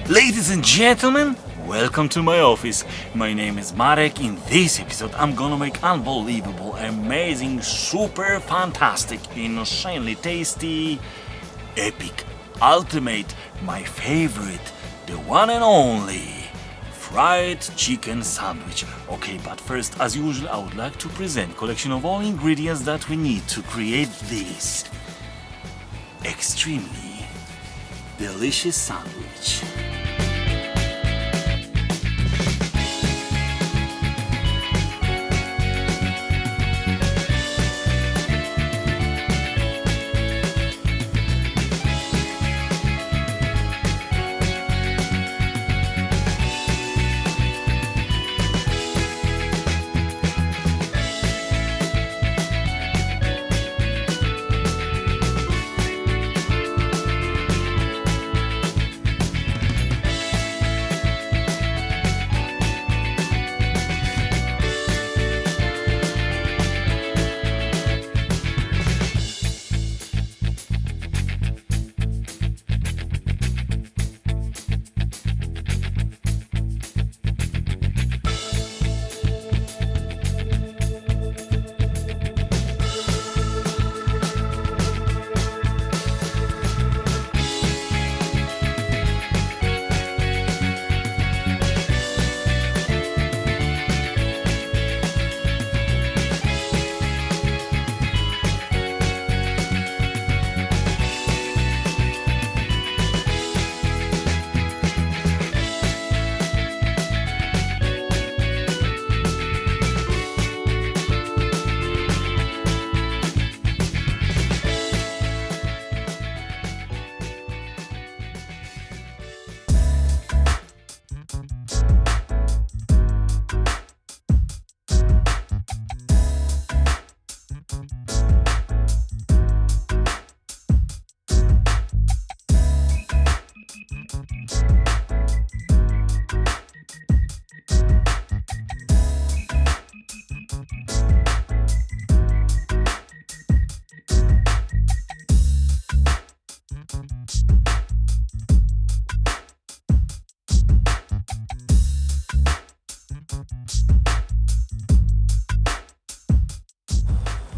Ladies and gentlemen, welcome to my office. My name is Marek. In this episode, I'm gonna make unbelievable, amazing, super fantastic, insanely tasty, epic, ultimate, my favorite, the one and only fried chicken sandwich. Okay, but first, as usual, I would like to present collection of all ingredients that we need to create this extremely delicious sandwich.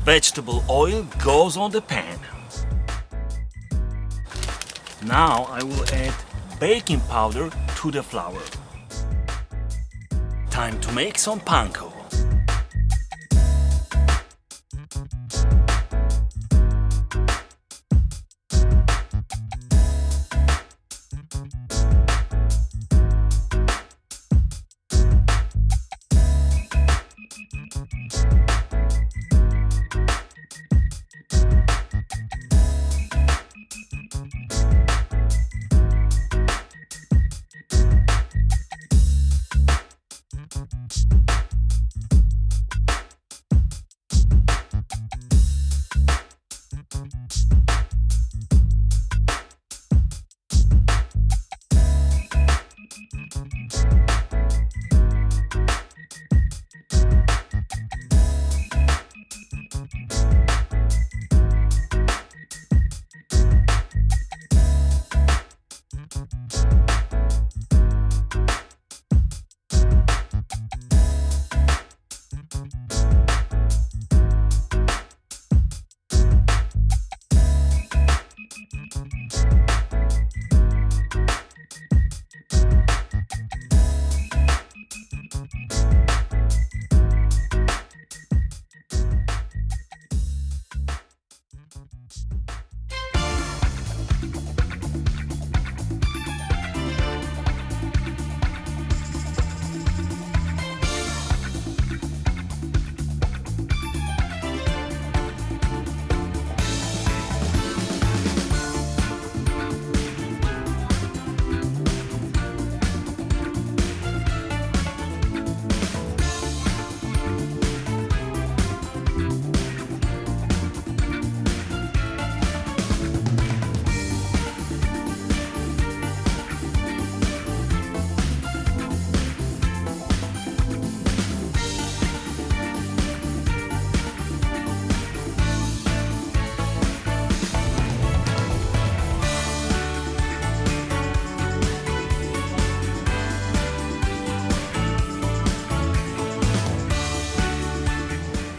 Vegetable oil goes on the pan. Now I will add baking powder to the flour. Time to make some panko.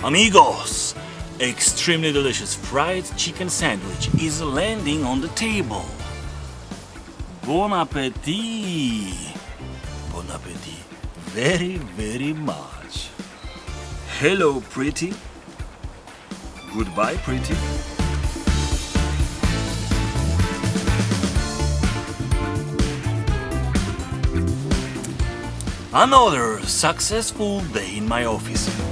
Amigos, extremely delicious fried chicken sandwich is landing on the table. Bon appetit! Bon appetit very, very much. Hello, pretty. Goodbye, pretty. Another successful day in my office.